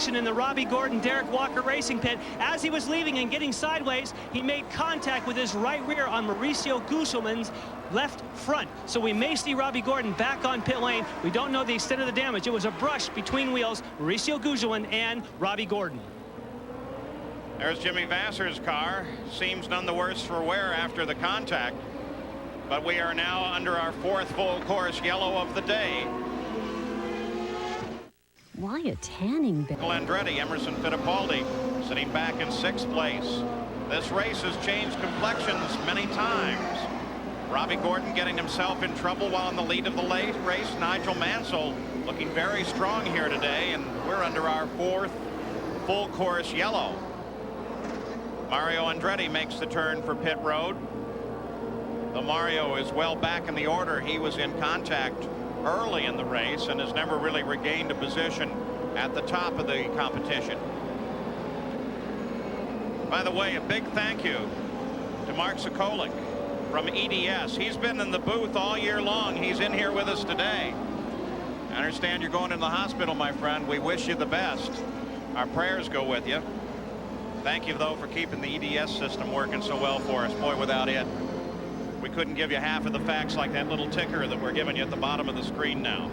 action in the Robbie Gordon-Derek Walker racing pit. As he was leaving and getting sideways, he made contact with his right rear on Mauricio Gugelmin's left front. So we may see Robbie Gordon back on pit lane. We don't know the extent of the damage. It was a brush between wheels, Mauricio Gugelmin and Robbie Gordon. There's Jimmy Vasser's car. Seems none the worse for wear after the contact. But we are now under our fourth full course yellow of the day. Why a tanning bed? Andretti, Emerson Fittipaldi sitting back in sixth place. This race has changed complexions many times. Robbie Gordon getting himself in trouble while in the lead of the race. Nigel Mansell looking very strong here today, and we're under our fourth full course yellow. Mario Andretti makes the turn for pit road. Though Mario is well back in the order, he was in contact early in the race and has never really regained a position at the top of the competition. By the way, a big thank you to Mark Sokolik from EDS. He's been in the booth all year long. He's in here with us today. I understand you're going in the hospital, my friend. We wish you the best. Our prayers go with you. Thank you, though, for keeping the EDS system working so well for us. Boy, without it, we couldn't give you half of the facts like that little ticker that we're giving you at the bottom of the screen now.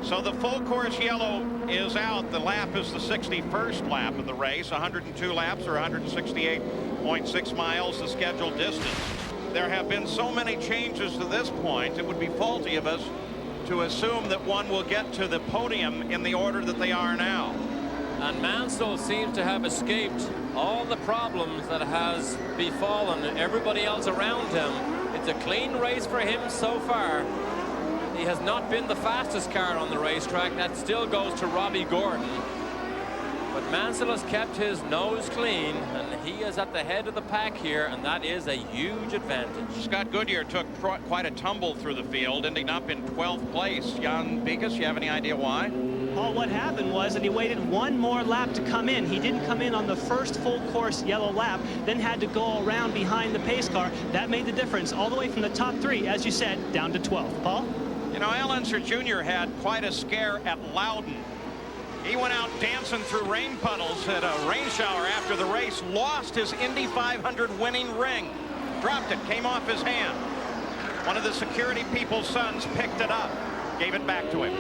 So the full course yellow is out. The lap is the 61st lap of the race. 102 laps or 168.6 miles the scheduled distance. There have been so many changes to this point, it would be faulty of us to assume that one will get to the podium in the order that they are now. And Mansell seems to have escaped all the problems that has befallen everybody else around him. It's a clean race for him so far. He has not been the fastest car on the racetrack. That still goes to Robbie Gordon. But Mansell has kept his nose clean, and he is at the head of the pack here, and that is a huge advantage. Scott Goodyear took quite a tumble through the field, ending up in 12th place. Jan Bikas, you have any idea why? Paul, what happened was that he waited one more lap to come in. He didn't come in on the first full course yellow lap, then had to go around behind the pace car. That made the difference all the way from the top three, as you said, down to 12th. Paul? You know, Al Unser Jr. had quite a scare at Loudon. He went out dancing through rain puddles at a rain shower after the race, lost his Indy 500 winning ring, dropped it, came off his hand. One of the security people's sons picked it up, gave it back to him.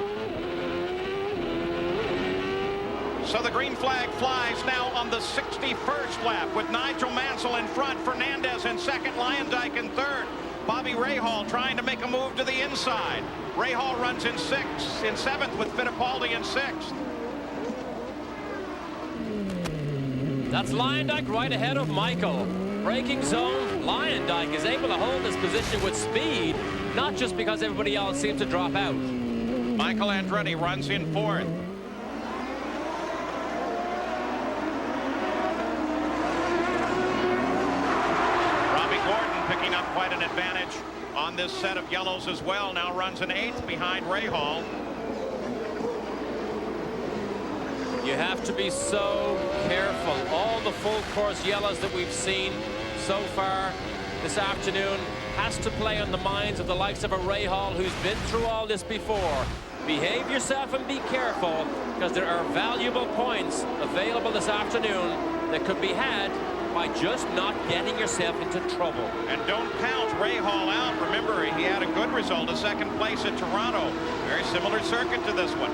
So the green flag flies now on the 61st lap with Nigel Mansell in front, Fernandez in second, Lyondike in third. Bobby Rahal trying to make a move to the inside. Rahal runs in seventh with Fittipaldi in sixth. That's Lyondike right ahead of Michael. Braking zone. Lyondike is able to hold this position with speed, not just because everybody else seems to drop out. Michael Andretti runs in fourth. Robbie Gordon picking up quite an advantage on this set of yellows as well. Now runs in eighth behind Rahal. You have to be so careful. All the full course yellows that we've seen so far this afternoon has to play on the minds of the likes of a Rahal who's been through all this before. Behave yourself and be careful, because there are valuable points available this afternoon that could be had by just not getting yourself into trouble. And don't count Rahal out. Remember, he had a good result, a second place at Toronto. Very similar circuit to this one.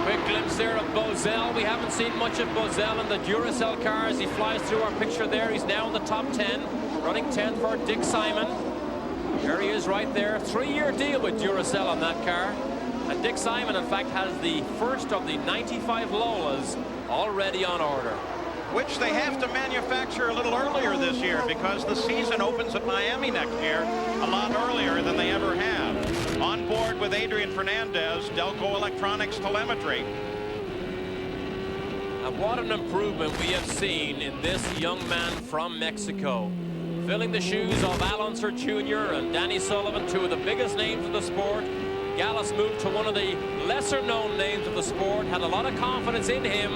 Quick glimpse there of Bozell. We haven't seen much of Bozell in the Duracell car as he flies through our picture there. He's now in the top 10, running 10th for Dick Simon. There he is right there. 3-year deal with Duracell on that car. And Dick Simon, in fact, has the first of the 95 Lolas already on order. Which they have to manufacture a little earlier this year because the season opens at Miami next year a lot earlier than they ever have. On board with Adrian Fernandez, Delco Electronics telemetry. And what an improvement we have seen in this young man from Mexico. Filling the shoes of Al Unser Jr. and Danny Sullivan, two of the biggest names of the sport. Gallus moved to one of the lesser known names of the sport, had a lot of confidence in him.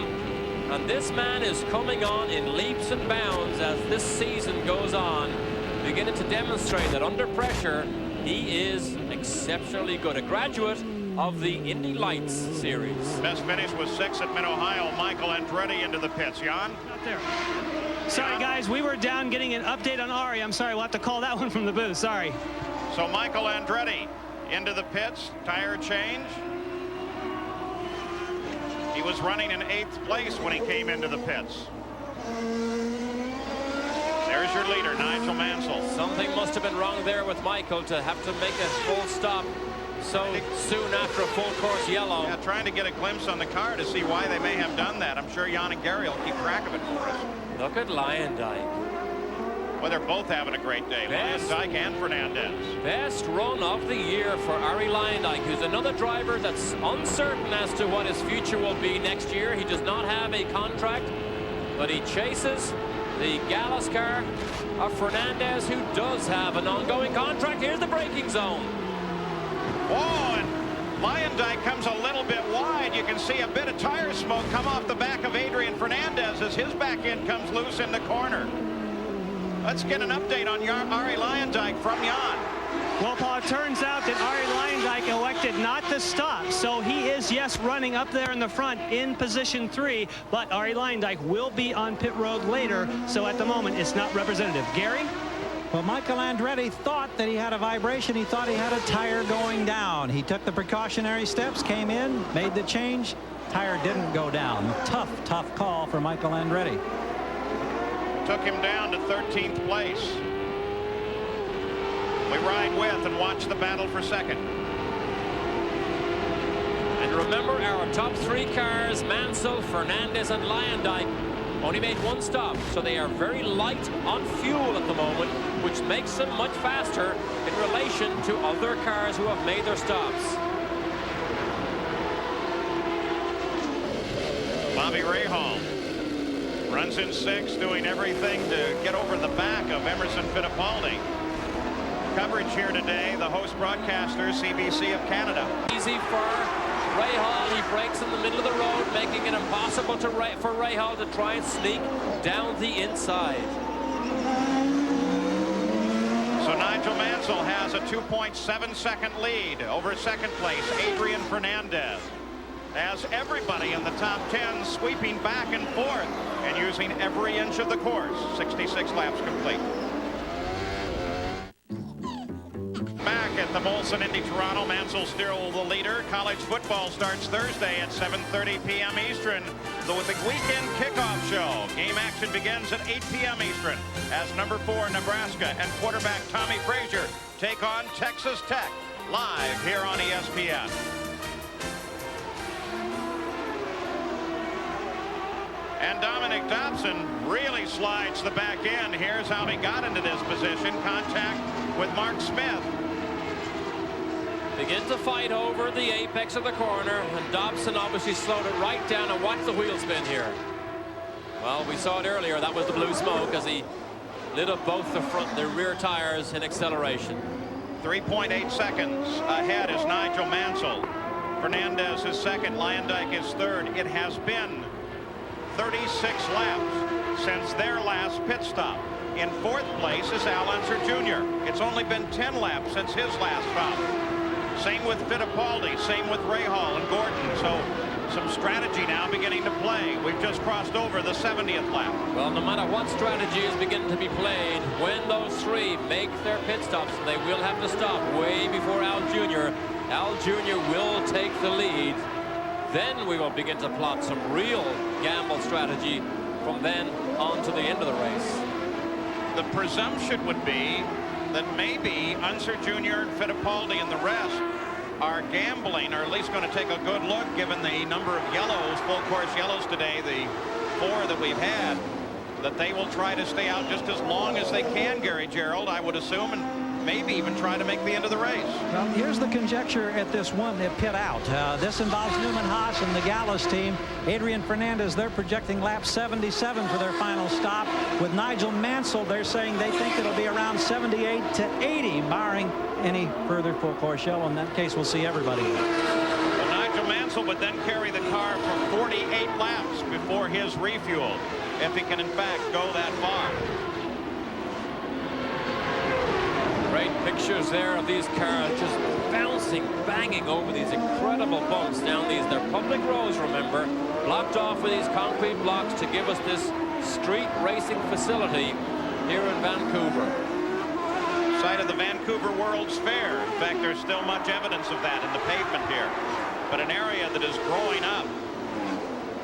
And this man is coming on in leaps and bounds as this season goes on, beginning to demonstrate that under pressure, he is exceptionally good. A graduate of the Indy Lights series. Best finish was 6th at Mid-Ohio. Michael Andretti into the pits. Jan? Out there. Sorry, guys. We were down getting an update on Ari. I'm sorry. We'll have to call that one from the booth. Sorry. So Michael Andretti into the pits. Tire change. He was running in 8th place when he came into the pits. There's your leader, Nigel Mansell. Something must have been wrong there with Michael to have to make a full stop so soon after a full course yellow. Yeah, trying to get a glimpse on the car to see why they may have done that. I'm sure Jan and Gary will keep track of it for us. Look at Lyondike. Well, they're both having a great day. Lyondike and Fernandez. Best run of the year for Arie Lyondike, who's another driver that's uncertain as to what his future will be next year. He does not have a contract, but he chases the Gallus car of Fernandez, who does have an ongoing contract. Here's the braking zone. Whoa, and Lyondike comes a little bit wide. You can see a bit of tire smoke come off the back of Adrian Fernandez as his back end comes loose in the corner. Let's get an update on Arie Lyondike from Jan. Well, Paul, it turns out that Arie Lyondike elected not to stop. So he is, yes, running up there in the front in position 3. But Arie Lyondike will be on pit road later. So at the moment, it's not representative. Gary? Well, Michael Andretti thought that he had a vibration. He thought he had a tire going down. He took the precautionary steps, came in, made the change. Tire didn't go down. Tough call for Michael Andretti. Took him down to 13th place. We ride with and watch the battle for second. And remember, our top 3 cars, Mansell, Fernandez, and Lyondike, only made one stop, so they are very light on fuel at the moment, which makes them much faster in relation to other cars who have made their stops. Bobby Rahal runs in 6th, doing everything to get over the back of Emerson Fittipaldi. Coverage here today, the host broadcaster, CBC of Canada. Easy for Rahal. He breaks in the middle of the road, making it impossible for Rahal to try and sneak down the inside. So Nigel Mansell has a 2.7-second lead over second place, Adrian Fernandez. As everybody in the top 10 sweeping back and forth and using every inch of the course. 66 laps complete. Back at the Molson Indy Toronto, Mansell still the leader. College football starts Thursday at 7:30 p.m. Eastern. With the weekend kickoff show. Game action begins at 8 p.m. Eastern as number 4 Nebraska and quarterback Tommy Frazier take on Texas Tech live here on ESPN. And Dominic Dobson really slides the back end. Here's how he got into this position. Contact with Mark Smith. Begin to fight over the apex of the corner, and Dobson obviously slowed it right down, and watch the wheel spin here. Well, we saw it earlier. That was the blue smoke as he lit up both the front and the rear tires in acceleration. 3.8 seconds ahead is Nigel Mansell. Fernandez is second. Lyondike is third. It has been 36 laps since their last pit stop. In 4th place is Al Unser Jr. It's only been 10 laps since his last stop. Same with Fittipaldi, same with Rahal and Gordon. So some strategy now beginning to play. We've just crossed over the 70th lap. Well, no matter what strategy is beginning to be played, when those 3 make their pit stops, they will have to stop way before Al Jr. Al Jr. will take the lead. Then we will begin to plot some real gamble strategy from then on to the end of the race. The presumption would be that maybe Unser Jr. and Fittipaldi and the rest are gambling, or at least going to take a good look given the number of yellows, full course yellows today, the 4 that we've had, that they will try to stay out just as long as they can, Gary Gerald, I would assume, and maybe even try to make the end of the race. Well, here's the conjecture at this one that pit out. This involves Newman Haas and the Gallus team. Adrian Fernandez, they're projecting lap 77 for their final stop. With Nigel Mansell, they're saying they think it'll be around 78 to 80, barring any further full course yellow. In that case, we'll see everybody. Well, Nigel Mansell would then carry the car for 48 laps before his refuel, if he can in fact go that far. Great pictures there of these cars just bouncing, banging over these incredible bumps down these. They're public roads, remember, blocked off with these concrete blocks to give us this street racing facility here in Vancouver. Site of the Vancouver World's Fair. In fact, there's still much evidence of that in the pavement here. But an area that is growing up.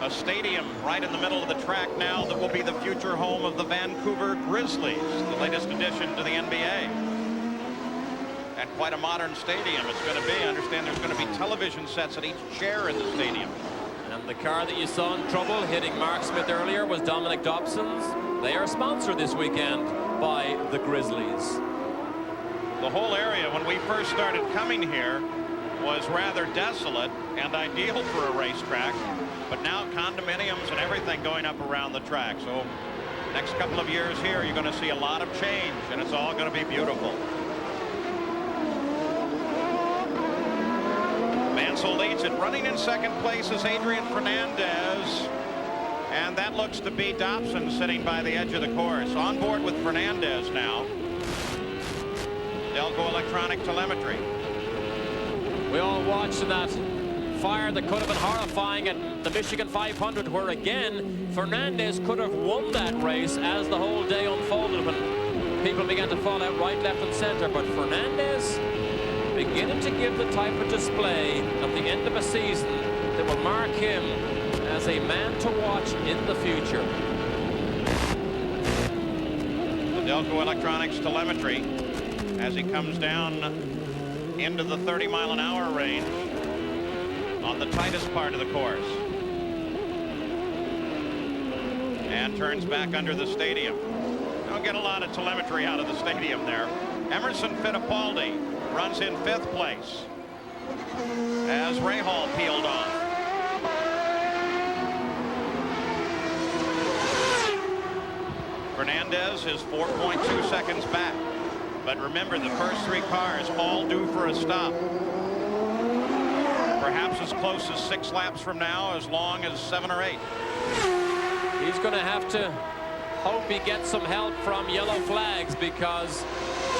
A stadium right in the middle of the track now that will be the future home of the Vancouver Grizzlies, the latest addition to the NBA. And quite a modern stadium it's going to be. I understand there's going to be television sets at each chair in the stadium. And the car that you saw in trouble hitting Mark Smith earlier was Dominic Dobson's. They are sponsored this weekend by the Grizzlies. The whole area, when we first started coming here, was rather desolate and ideal for a racetrack. But now condominiums and everything going up around the track. So next couple of years here, you're going to see a lot of change, and it's all going to be beautiful. Mansell leads it. Running in second place is Adrian Fernandez. And that looks to be Dobson sitting by the edge of the course. On board with Fernandez now. Delco electronic telemetry. We all watched that fire that could have been horrifying at the Michigan 500, where again Fernandez could have won that race as the whole day unfolded when people began to fall out right, left and center. But Fernandez beginning to give the type of display at the end of a season that will mark him as a man to watch in the future. The Delco Electronics telemetry as he comes down into the 30-mile-an-hour range on the tightest part of the course. And turns back under the stadium. Don't get a lot of telemetry out of the stadium there. Emerson Fittipaldi runs in 5th place as Rahal peeled off. Fernandez is 4.2 seconds back. But remember, the first 3 cars all due for a stop. Perhaps as close as 6 laps from now, as long as 7 or 8. He's going to have to hope he gets some help from yellow flags, because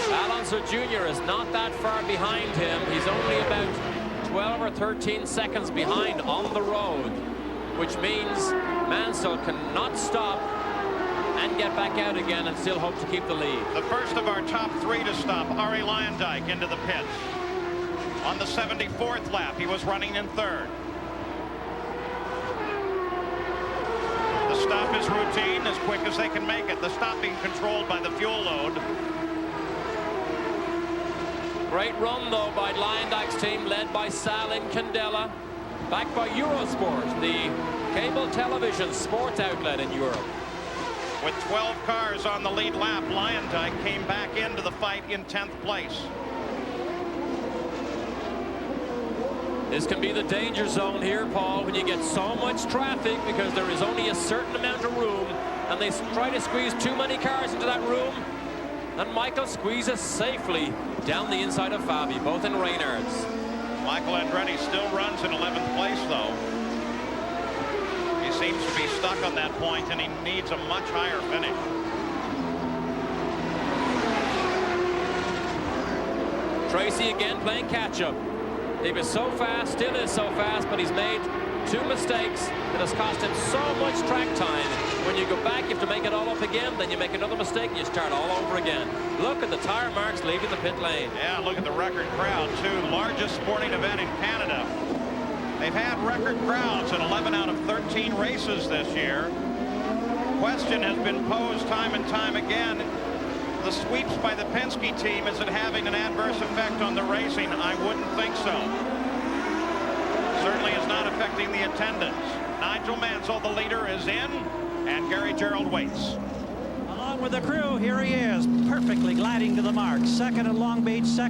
Alonso Jr. is not that far behind him. He's only about 12 or 13 seconds behind on the road, which means Mansell cannot stop and get back out again and still hope to keep the lead. The first of our top 3 to stop, Ari Luyendyk into the pits. On the 74th lap, he was running in 3rd. The stop is routine, as quick as they can make it. The stop being controlled by the fuel load. Great run, though, by Luyendyk's team, led by Salin Candela, backed by Eurosport, the cable television sports outlet in Europe. With 12 cars on the lead lap, Luyendyk came back into the fight in 10th place. This can be the danger zone here, Paul, when you get so much traffic, because there is only a certain amount of room, and they try to squeeze too many cars into that room. And Michael squeezes safely down the inside of Fabi, both in Reynards. Michael Andretti still runs in 11th place, though. He seems to be stuck on that point, and he needs a much higher finish. Tracy again playing catch-up. He was so fast, still is so fast, but he's made 2 mistakes that has cost him so much track time. When you go back, you have to make it all up again, then you make another mistake, and you start all over again. Look at the tire marks leaving the pit lane. Yeah, look at the record crowd, too. Largest sporting event in Canada. They've had record crowds in 11 out of 13 races this year. Question has been posed time and time again. The sweeps by the Penske team, is it having an adverse effect on the racing? I wouldn't think so. Certainly is not affecting the attendance. Nigel Mansell, the leader, is in, and Gary Gerald waits. Along with the crew, here he is, perfectly gliding to the mark. Second at Long Beach, second